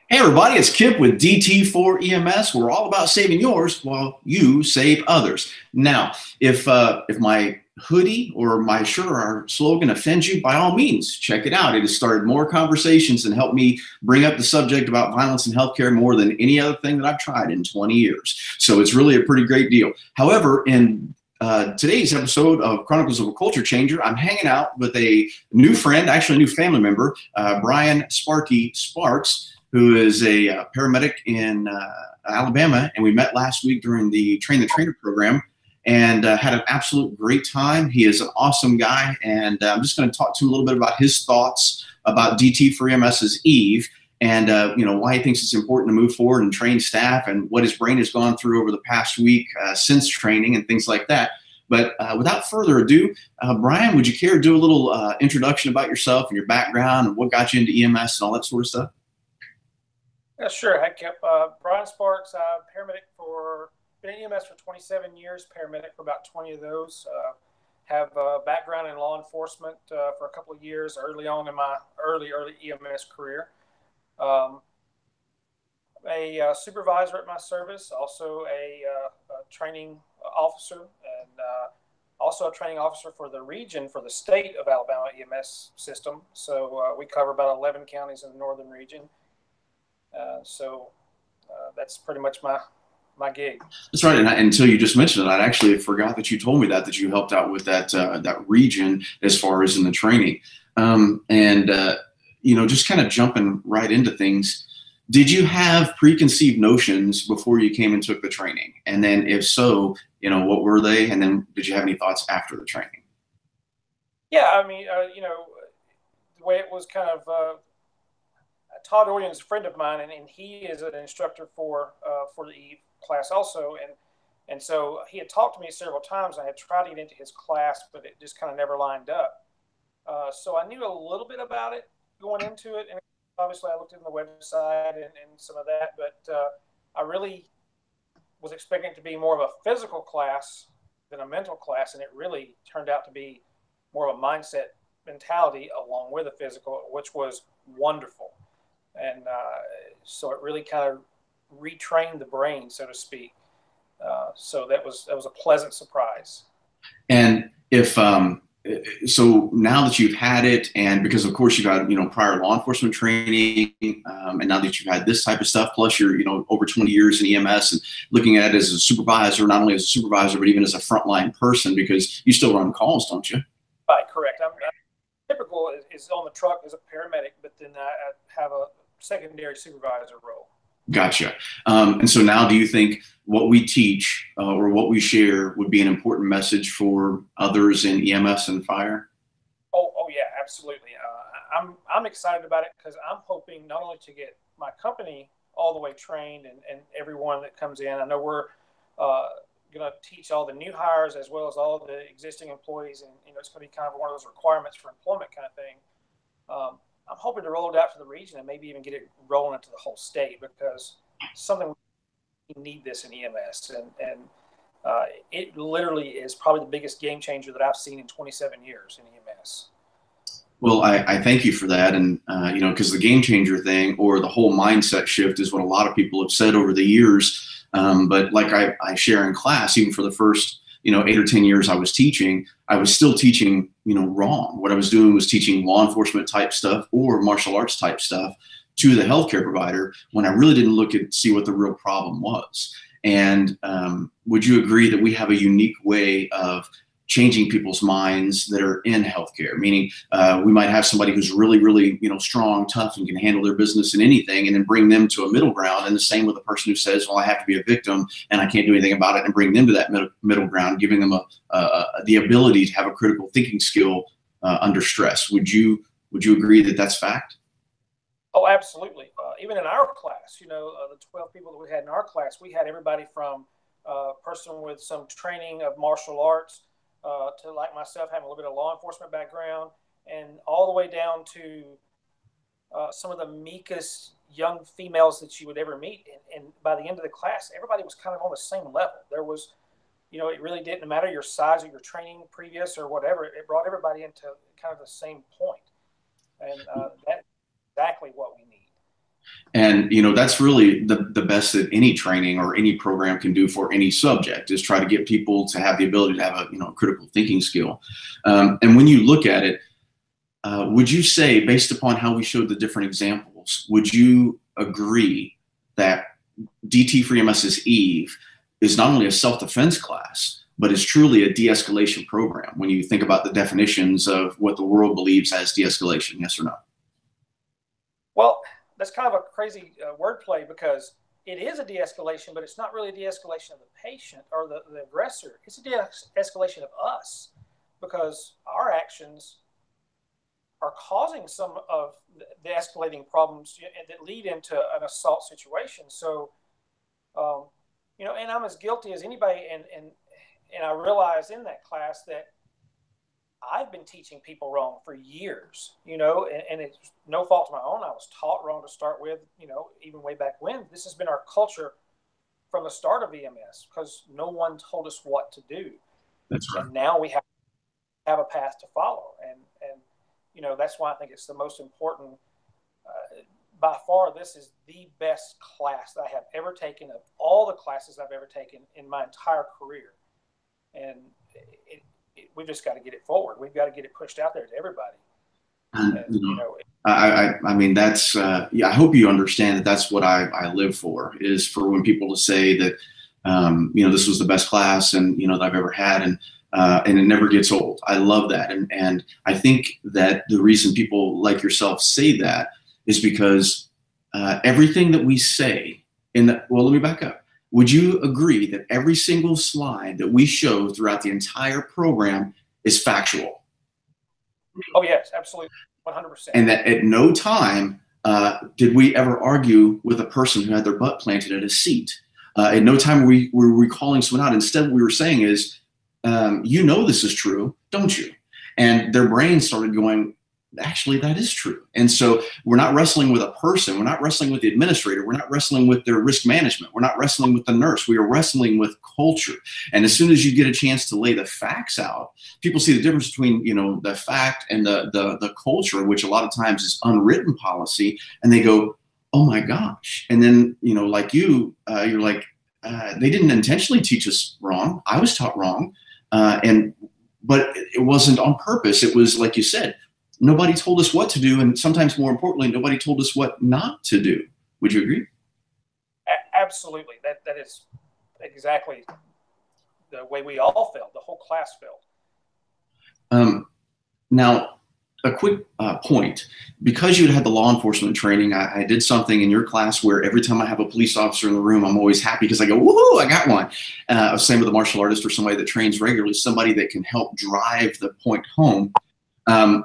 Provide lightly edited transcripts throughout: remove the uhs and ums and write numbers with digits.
Hey everybody, it's Kip with DT4EMS. We're all about saving yours while you save others. Now, if my hoodie or my shirt or our slogan offends you, by all means, check it out. It has started more conversations and helped me bring up the subject about violence in healthcare more than any other thing that I've tried in 20 years. So it's really a pretty great deal. However, in today's episode of Chronicles of a Culture Changer, I'm hanging out with a new friend, actually a new family member, Brian Sparky Sparks, who is a paramedic in Alabama, and we met last week during the Train the Trainer program and had an absolute great time. He is an awesome guy, and I'm just going to talk to him a little bit about his thoughts about DT4EMS's EVE and why he thinks it's important to move forward and train staff and what his brain has gone through over the past week since training and things like that. But without further ado, Brian, would you care to do a little introduction about yourself and your background and what got you into EMS and all that sort of stuff? Yeah, sure. Heck, yep. Brian Sparks, been in EMS for 27 years, paramedic for about 20 of those. Have a background in law enforcement for a couple of years early on in my early EMS career. A supervisor at my service, also a training officer, and also a training officer for the region for the state of Alabama EMS system. So we cover about 11 counties in the northern region. So that's pretty much my gig. That's right. And until you just mentioned it, I actually forgot that you told me that you helped out with that region as far as in the training. Just kind of jumping right into things. Did you have preconceived notions before you came and took the training? And then if so, what were they? And then did you have any thoughts after the training? Yeah, I mean, the way it was kind of, Todd Orion is a friend of mine, and he is an instructor for the EVE class also. And so he had talked to me several times. I had tried to get into his class, but it just kind of never lined up. So I knew a little bit about it going into it. And obviously I looked in the website and some of that, but I really was expecting it to be more of a physical class than a mental class. And it really turned out to be more of a mindset mentality along with a physical, which was wonderful. And so it really kind of retrained the brain, so to speak. So that was a pleasant surprise. And if so now that you've had it, and because of course you got prior law enforcement training, and now that you've had this type of stuff, plus you're over 20 years in EMS and looking at it as a supervisor, not only as a supervisor but even as a frontline person, because you still run calls, don't you? Right, correct. I'm typical is on the truck as a paramedic, but then I have a secondary supervisor role. Gotcha. And so now do you think what we teach or what we share would be an important message for others in EMS and fire? Oh yeah, absolutely. I'm excited about it because I'm hoping not only to get my company all the way trained and everyone that comes in. I know we're going to teach all the new hires as well as all the existing employees, and it's going to be kind of one of those requirements for employment kind of thing. I'm hoping to roll it out to the region and maybe even get it rolling into the whole state, because something we need this in EMS, and it literally is probably the biggest game changer that I've seen in 27 years in EMS. Well, I thank you for that. And, because the game changer thing or the whole mindset shift is what a lot of people have said over the years. But like I share in class, even for the first 8 or 10 years I was teaching, I was still teaching, wrong. What I was doing was teaching law enforcement type stuff or martial arts type stuff to the healthcare provider when I really didn't look at see what the real problem was. And would you agree that we have a unique way of changing people's minds that are in healthcare? Meaning we might have somebody who's really, really, strong, tough, and can handle their business in anything, and then bring them to a middle ground. And the same with the person who says, well, I have to be a victim and I can't do anything about it, and bring them to that middle ground, giving them the ability to have a critical thinking skill under stress. Would you agree that that's fact? Oh, absolutely. Even in our class, the 12 people that we had in our class, we had everybody from a person with some training of martial arts to, like myself, having a little bit of law enforcement background, and all the way down to some of the meekest young females that you would ever meet. And by the end of the class, everybody was kind of on the same level. There was, it really didn't matter your size or your training previous or whatever. It brought everybody into kind of the same point. And that's exactly what we need. And, you know, that's really the best that any training or any program can do for any subject, is try to get people to have the ability to have a, you know, critical thinking skill. And when you look at it, would you say, based upon how we showed the different examples, would you agree that DT4EMS EVE is not only a self-defense class, but is truly a de-escalation program when you think about the definitions of what the world believes as de-escalation? Yes or no? Well, that's kind of a crazy wordplay, because it is a de-escalation, but it's not really a de-escalation of the patient or the aggressor. It's a de-escalation of us, because our actions are causing some of the escalating problems that lead into an assault situation. So, you know, and I'm as guilty as anybody. And I realized in that class that I've been teaching people wrong for years, you know, and it's no fault of my own. I was taught wrong to start with, you know, even way back when. This has been our culture from the start of EMS, because no one told us what to do. That's right. And now we have a path to follow. And you know, that's why I think it's the most important. By far, this is the best class that I have ever taken of all the classes I've ever taken in my entire career. And we've just got to get it forward. We've got to get it pushed out there to everybody. And, you know, I mean, that's, yeah, I hope you understand that that's what I live for, is for when people to say that, you know, this was the best class and, you know, that I've ever had. And it never gets old. I love that. And I think that the reason people like yourself say that is because everything that we say well, let me back up. Would you agree that every single slide that we show throughout the entire program is factual? Oh, yes, absolutely. 100%. And that at no time did we ever argue with a person who had their butt planted at a seat. At no time were we calling someone out. Instead, what we were saying is, you know this is true, don't you? And their brain started going, actually, that is true. And so we're not wrestling with a person. We're not wrestling with the administrator. We're not wrestling with their risk management. We're not wrestling with the nurse. We are wrestling with culture. And as soon as you get a chance to lay the facts out, people see the difference between, you know, the fact and the culture, which a lot of times is unwritten policy. And they go, oh my gosh. And then, you know, like you're like, they didn't intentionally teach us wrong. I was taught wrong. But it wasn't on purpose. It was, like you said, nobody told us what to do. And sometimes more importantly, nobody told us what not to do. Would you agree? Absolutely. That is exactly the way we all felt. The whole class felt. Now, a quick point. Because you'd had the law enforcement training, I did something in your class where every time I have a police officer in the room, I'm always happy because I go, woohoo, I got one. Same with a martial artist or somebody that trains regularly, somebody that can help drive the point home.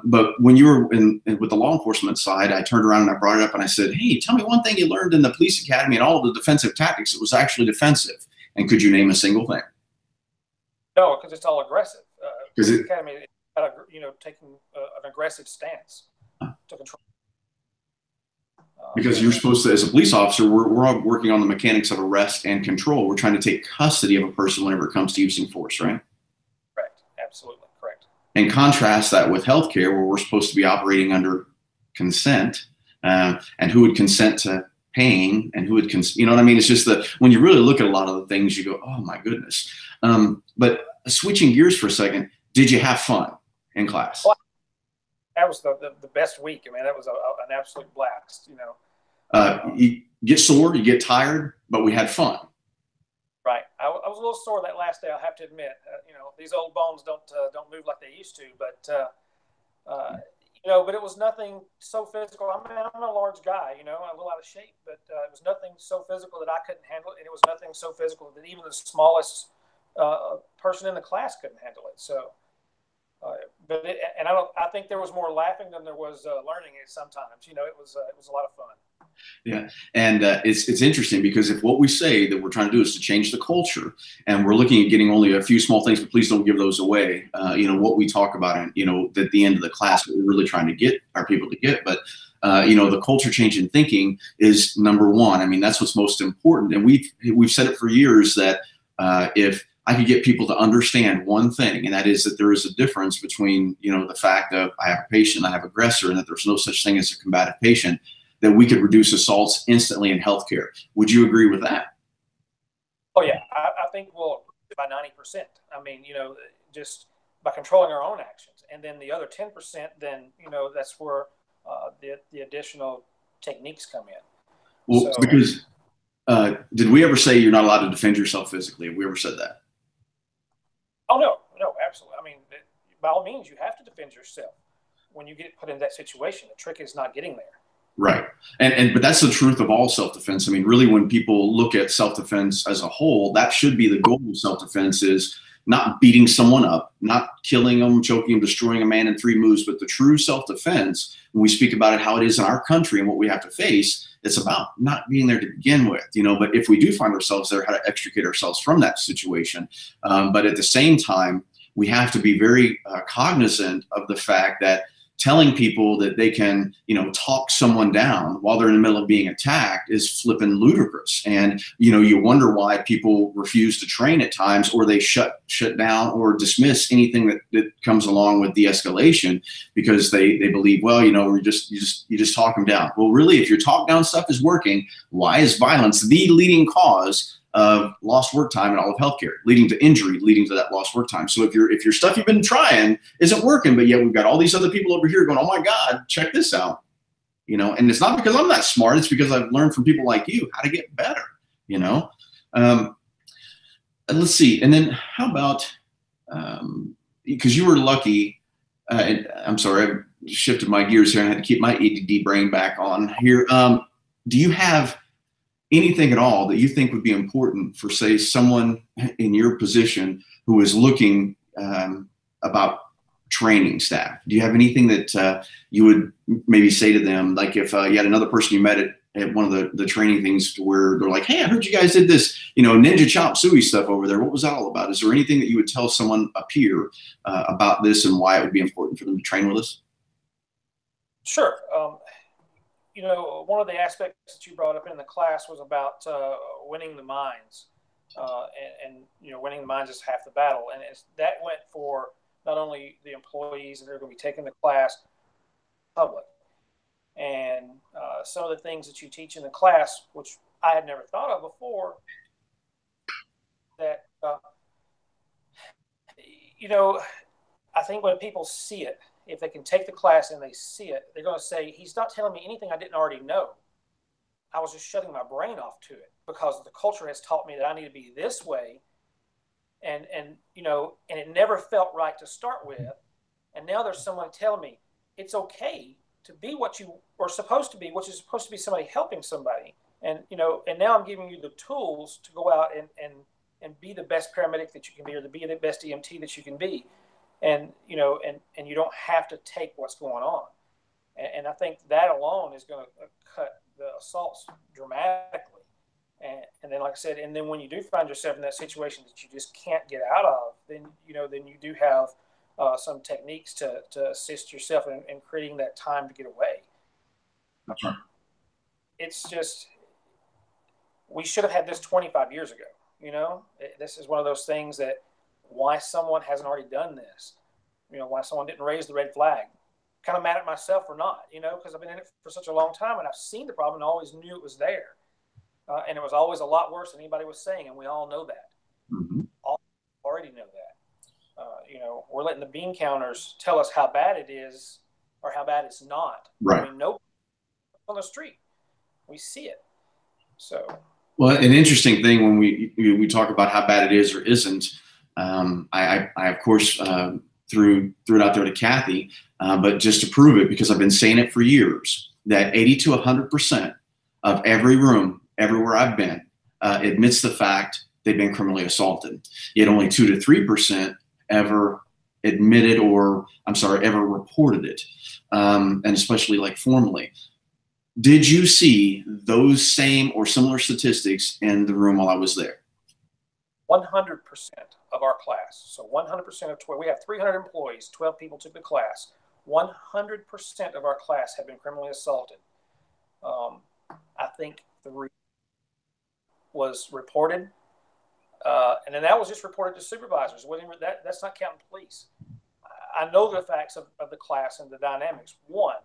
But when you were with the law enforcement side, I turned around and I brought it up and I said, hey, tell me one thing you learned in the police academy and all of the defensive tactics that was actually defensive. And could you name a single thing? No, because it's all aggressive. Because the academy, you know, taking an aggressive stance to control. Because you're supposed to, as a police officer, we're all working on the mechanics of arrest and control. We're trying to take custody of a person whenever it comes to using force, right? Correct. Absolutely correct. And contrast that with healthcare, where we're supposed to be operating under consent, and who would consent to pain and who would, you know what I mean? It's just that when you really look at a lot of the things, you go, oh my goodness. But switching gears for a second, did you have fun in class? Well, that was the best week. I mean, that was an absolute blast, you know. You get sore, you get tired, but we had fun. Right. I was a little sore that last day, I'll have to admit. You know, these old bones don't move like they used to, but you know, but it was nothing so physical. I mean, I'm a large guy, you know, I'm a little out of shape, but it was nothing so physical that I couldn't handle it, and it was nothing so physical that even the smallest person in the class couldn't handle it. So, I think there was more laughing than there was learning it sometimes. You know, it was a lot of fun. Yeah, and it's interesting because if what we say that we're trying to do is to change the culture, and we're looking at getting only a few small things, but please don't give those away. You know what we talk about, and you know at the end of the class, what we're really trying to get our people to get. But you know, the culture change in thinking is number one. I mean, that's what's most important, and we've said it for years that if I could get people to understand one thing, and that is that there is a difference between, you know, the fact of I have a patient, I have aggressor, and that there's no such thing as a combative patient. that we could reduce assaults instantly in healthcare. Would you agree with that? Oh yeah, I think we'll by 90%. I mean, you know, just by controlling our own actions, and then the other 10%, then you know that's where the additional techniques come in. Well, so, because did we ever say you're not allowed to defend yourself physically? Have we ever said that? Oh no, absolutely. I mean, by all means, you have to defend yourself when you get put in that situation. The trick is not getting there. Right. But that's the truth of all self-defense. I mean, really, when people look at self-defense as a whole, that should be the goal of self-defense, is not beating someone up, not killing them, choking them, destroying a man in 3 moves. But the true self-defense, when we speak about it, how it is in our country and what we have to face, it's about not being there to begin with, you know. But if we do find ourselves there, how to extricate ourselves from that situation. But at the same time, we have to be very cognizant of the fact that telling people that they can, you know, talk someone down while they're in the middle of being attacked is flippin' ludicrous. And, you know, you wonder why people refuse to train at times, or they shut down or dismiss anything that comes along with de-escalation, because they believe, well, you know, you just talk them down. Well, really, if your talk down stuff is working, why is violence the leading cause of lost work time in all of healthcare, leading to injury, leading to that lost work time? So if your stuff you've been trying isn't working, but yet we've got all these other people over here going, oh my God, check this out, you know. And it's not because I'm that smart, it's because I've learned from people like you how to get better, you know. Let's see. And then how about, because you were lucky, and I'm sorry, I shifted my gears here and I had to keep my ADD brain back on here. Do you have anything at all that you think would be important for, say, someone in your position who is looking about training staff? Do you have anything that you would maybe say to them? Like if you had another person you met at one of the training things where they're like, hey, I heard you guys did this, you know, ninja chop suey stuff over there. What was that all about? Is there anything that you would tell someone up here about this and why it would be important for them to train with us? Sure. You know, one of the aspects that you brought up in the class was about winning the minds, and you know, winning the minds is half the battle, and that went for not only the employees that are going to be taking the class, public, and some of the things that you teach in the class, which I had never thought of before. That you know, I think when people see it, if they can take the class and they see it, they're going to say, he's not telling me anything I didn't already know. I was just shutting my brain off to it because the culture has taught me that I need to be this way. And you know, and it never felt right to start with. And now there's someone telling me it's okay to be what you are supposed to be, which is supposed to be somebody helping somebody. And, you know, and now I'm giving you the tools to go out and be the best paramedic that you can be, or to be the best EMT that you can be. And, you know, and you don't have to take what's going on. And I think that alone is going to cut the assaults dramatically. And then, like I said, and then when you do find yourself in that situation that you just can't get out of, then, you know, then you do have some techniques to assist yourself in creating that time to get away. That's right. It's just, we should have had this 25 years ago. You know, this is one of those things that, why someone hasn't already done this, you know, why someone didn't raise the red flag. Kind of mad at myself or not, you know, because I've been in it for such a long time and I've seen the problem and always knew it was there. And it was always a lot worse than anybody was saying, and we all know that. Mm-hmm. All already know that. You know, we're letting the bean counters tell us how bad it is or how bad it's not. Right. I mean, no, on the street, we see it. So. Well, an interesting thing when we talk about how bad it is or isn't, I of course threw it out there to Kathy, but just to prove it, because I've been saying it for years, that 80 to 100% of every room, everywhere I've been, admits the fact they've been criminally assaulted. Yet only 2 to 3% ever admitted, or ever reported it, and especially like formally. Did you see those same or similar statistics in the room while I was there? 100% of our class. So 100% of 12, we have 300 employees, 12 people took the class. 100% of our class have been criminally assaulted. I think 3 was reported. And then that was just reported to supervisors. That's not counting police. I know the facts of the class and the dynamics. 1,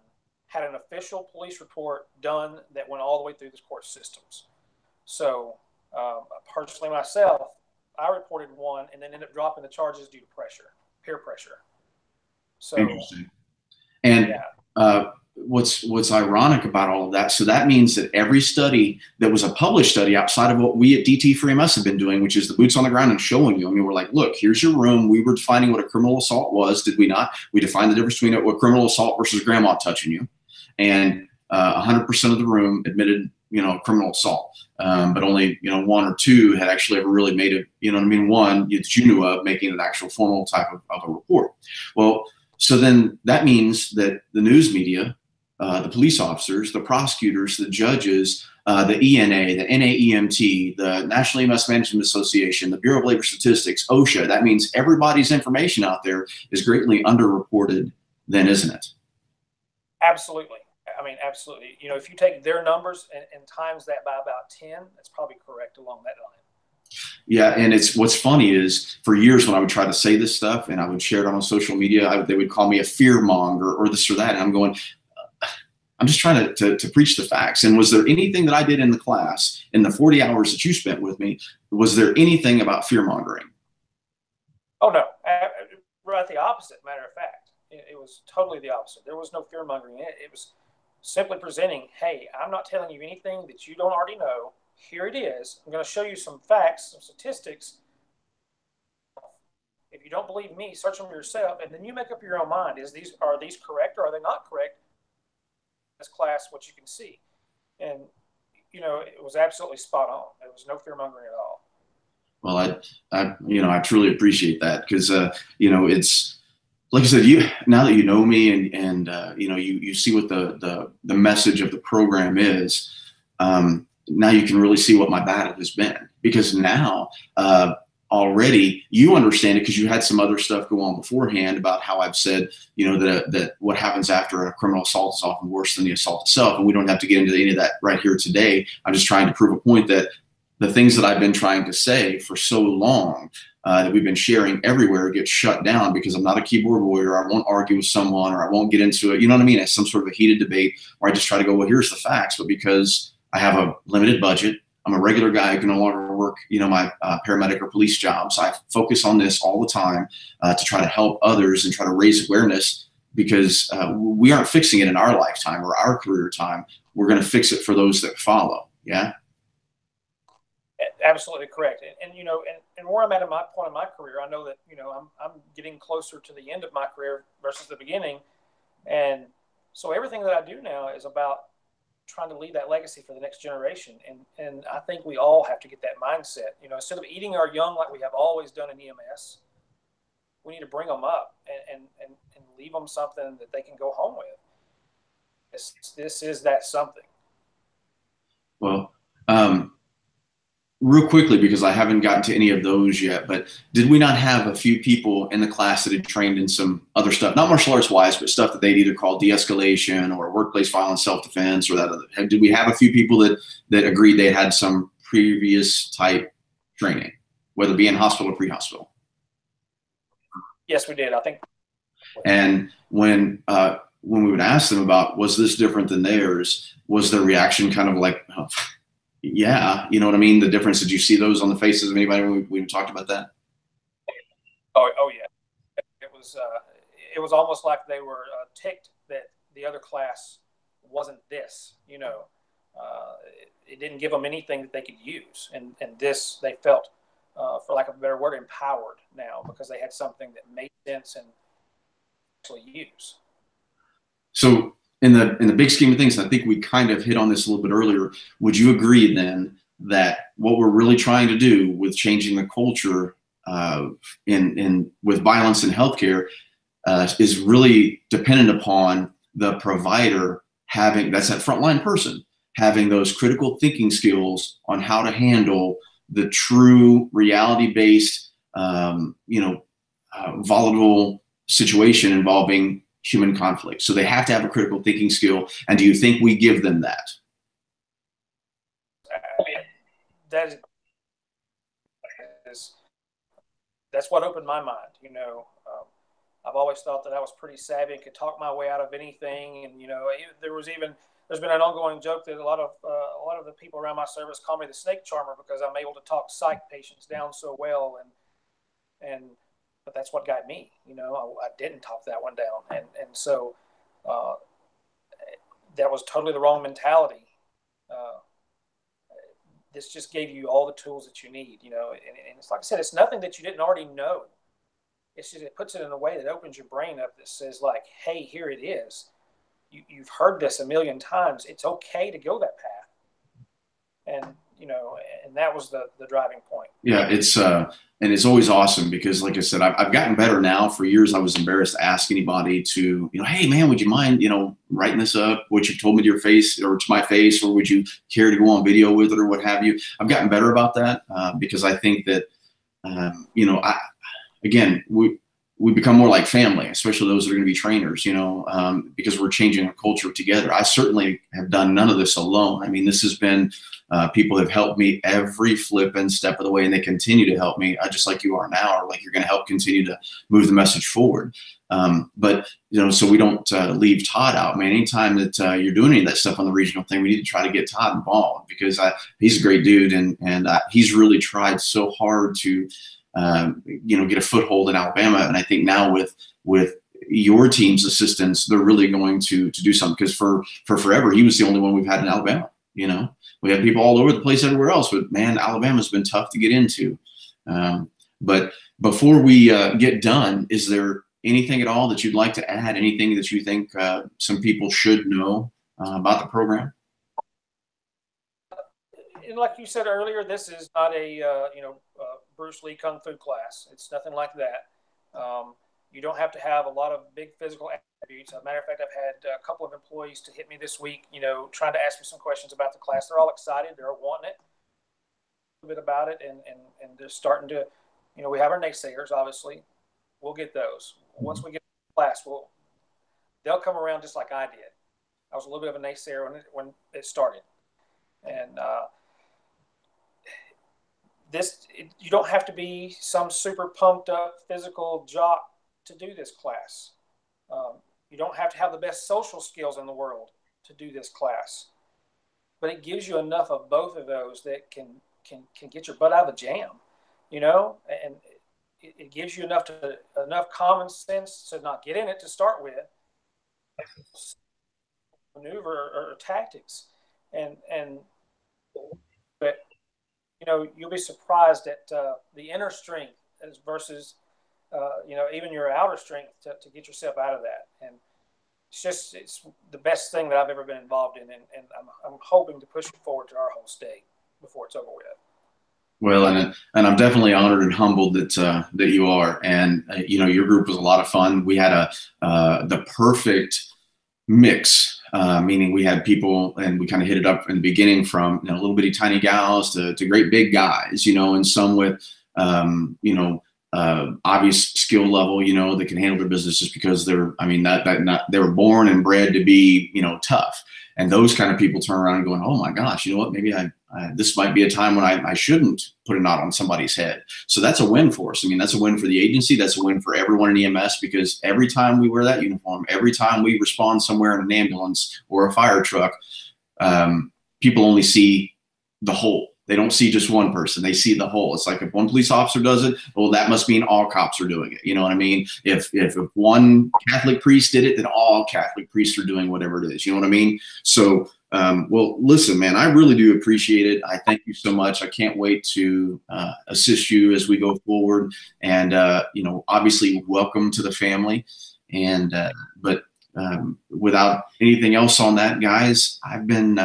had an official police report done that went all the way through the court systems. So personally myself, I reported one and then ended up dropping the charges due to peer pressure. So, interesting. And yeah. What's ironic about all of that, so that means that every study that was a published study outside of what we at DT4EMS have been doing, which is the boots on the ground and showing you. I mean, we're like, look, here's your room. We were defining what a criminal assault was, did we not? We defined the difference between a criminal assault versus grandma touching you. And 100% of the room admitted, criminal assault. But only, 1 or 2 had actually ever really made it, one that you knew of making an actual formal type of a report. Well, so then that means that the news media, the police officers, the prosecutors, the judges, the ENA, the NAEMT, the National EMS Management Association, the Bureau of Labor Statistics, OSHA, that means everybody's information out there is greatly underreported then, isn't it? Absolutely. I mean, absolutely. If you take their numbers and times that by about 10, that's probably correct along that line. Yeah, and what's funny is for years when I would try to say this stuff and I would share it on social media, they would call me a fear monger or this or that. And I'm going, I'm just trying to preach the facts. And was there anything that I did in the class in the 40 hours that you spent with me? Was there anything about fear mongering? Oh, no. Right, the opposite, matter of fact. It was totally the opposite. There was no fear mongering. It was simply presenting, hey, I'm not telling you anything that you don't already know. Here it is. I'm going to show you some facts, some statistics. If you don't believe me, search them yourself, and then you make up your own mind. Are these correct or are they not correct? This class, what you can see. And, it was absolutely spot on. There was no fear mongering at all. Well, I truly appreciate that because, it's like I said, now that you know me and you see what the message of the program is, now you can really see what my battle has been because now already you understand it because you had some other stuff go on beforehand about how I've said, that what happens after a criminal assault is often worse than the assault itself. And we don't have to get into any of that right here today. I'm just trying to prove a point that the things that I've been trying to say for so long that we've been sharing everywhere get shut down because I'm not a keyboard warrior. I won't argue with someone or I won't get into it. You know what I mean? It's some sort of a heated debate where I just try to go, well, here's the facts. But because I have a limited budget, I'm a regular guy who can no longer work, my paramedic or police jobs. I focus on this all the time to try to help others and try to raise awareness because we aren't fixing it in our lifetime or our career time. We're going to fix it for those that follow. Yeah. Absolutely correct. And where I'm at my point in my career, I know that, I'm getting closer to the end of my career versus the beginning. And so everything that I do now is about trying to leave that legacy for the next generation. And I think we all have to get that mindset. Instead of eating our young like we have always done in EMS, we need to bring them up and leave them something that they can go home with. This is that something. Well, real quickly, because I haven't gotten to any of those yet, but did we not have a few people in the class that had trained in some other stuff, not martial arts wise, but stuff that they'd either call de-escalation or workplace violence, self-defense or that other? Did we have a few people that agreed they had some previous type training, whether it be in hospital or pre-hospital? Yes, we did, I think. And when we would ask them about, was this different than theirs, was their reaction kind of like, oh, yeah, you know what I mean? The difference, did you see those on the faces of anybody when we talked about that? Oh yeah. It was almost like they were ticked that the other class wasn't this, it didn't give them anything that they could use. And this, they felt, for lack of a better word, empowered now because they had something that made sense and actually use. So in the big scheme of things, I think we kind of hit on this a little bit earlier. Would you agree then that what we're really trying to do with changing the culture with violence in healthcare is really dependent upon the provider having, that's that frontline person, having those critical thinking skills on how to handle the true reality-based, volatile situation involving human conflict. So they have to have a critical thinking skill. And do you think we give them that? That's what opened my mind. I've always thought that I was pretty savvy and could talk my way out of anything. And, you know, there's been an ongoing joke that a lot of the people around my service call me the snake charmer because I'm able to talk psych patients down so well. But that's what got me, you know, I didn't talk that one down. And so that was totally the wrong mentality. This just gave you all the tools that you need, you know, and it's like I said, it's nothing that you didn't already know. It's just, it puts it in a way that opens your brain up that says like, hey, here it is. You've heard this a million times. It's okay to go that path. And, you know, and that was the driving point. Yeah, and it's always awesome because, like I said, I've gotten better now. For years, I was embarrassed to ask anybody to, you know, hey man, would you mind, you know, writing this up, what you've told me to your face or to my face, or would you care to go on video with it or what have you? I've gotten better about that because I think that, you know, we become more like family, especially those that are going to be trainers, you know, because we're changing a culture together. I certainly have done none of this alone. I mean, this has been, people have helped me every flipping step of the way, and they continue to help me, just like you are now, or like you're going to help continue to move the message forward. But, you know, so we don't leave Todd out. I mean, anytime that you're doing any of that stuff on the regional thing, we need to try to get Todd involved because he's a great dude, and he's really tried so hard to, you know, get a foothold in Alabama. And I think now with your team's assistance, they're really going to do something, because for forever, he was the only one we've had in Alabama. You know, we have people all over the place everywhere else, but man, Alabama's been tough to get into. But before we get done, is there anything at all that you'd like to add? Anything that you think some people should know about the program? And like you said earlier, this is not a Bruce Lee Kung Fu class. It's nothing like that. You don't have to have a lot of big physical attributes. As a matter of fact, I've had a couple of employees to hit me this week, you know, trying to ask me some questions about the class. They're all excited. They're wanting it, a bit about it, and they're starting to, you know, we have our naysayers, obviously. We'll get those. Once we get to the class, they'll come around just like I did. I was a little bit of a naysayer when it started. And you don't have to be some super pumped up physical jock to do this class. You don't have to have the best social skills in the world to do this class, but it gives you enough of both of those that can get your butt out of the jam, you know, and it gives you enough common sense to not get in it to start with, maneuver or tactics, but you know, you'll be surprised at the inner strength versus you know, even your outer strength to get yourself out of that. And it's the best thing that I've ever been involved in, and I'm hoping to push it forward to our whole state before it's over with. Well, and I'm definitely honored and humbled that you are. And you know, your group was a lot of fun. We had the perfect mix, meaning we had people, and we kind of hit it up in the beginning from, you know, little bitty tiny gals to great big guys, you know, and some with you know, obvious skill level, you know, that can handle their business just because they were born and bred to be, you know, tough. And those kind of people turn around and going, oh my gosh, you know what, maybe this might be a time when I shouldn't put a knot on somebody's head. So that's a win for us. I mean, that's a win for the agency. That's a win for everyone in EMS, because every time we wear that uniform, every time we respond somewhere in an ambulance or a fire truck, people only see the whole. They don't see just one person. They see the whole. It's like if one police officer does it, well, that must mean all cops are doing it. You know what I mean? If one Catholic priest did it, then all Catholic priests are doing whatever it is. You know what I mean? So, well, listen, man, I really do appreciate it. I thank you so much. I can't wait to assist you as we go forward. And, you know, obviously, welcome to the family. And but without anything else on that, guys, I've been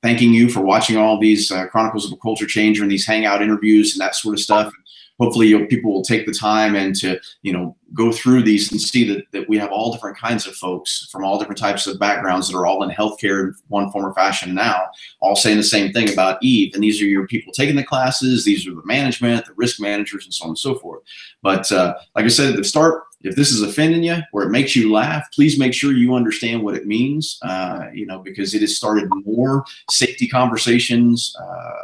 thanking you for watching all these Chronicles of a Culture Changer and these hangout interviews and that sort of stuff. Hopefully people will take the time and to, you know, go through these and see that we have all different kinds of folks from all different types of backgrounds that are all in healthcare in one form or fashion now, all saying the same thing about EVE. And these are your people taking the classes. These are the management, the risk managers, and so on and so forth. But like I said at the start, if this is offending you or it makes you laugh, please make sure you understand what it means, you know, because it has started more safety conversations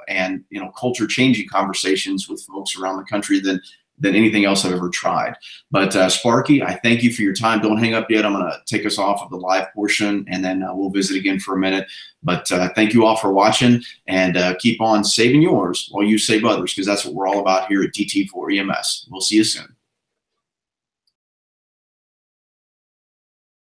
and, you know, culture changing conversations with folks around the country than than anything else I've ever tried. But Sparky, I thank you for your time. Don't hang up yet. I'm going to take us off of the live portion, and then we'll visit again for a minute. But thank you all for watching, and keep on saving yours while you save others, because that's what we're all about here at DT4EMS. We'll see you soon.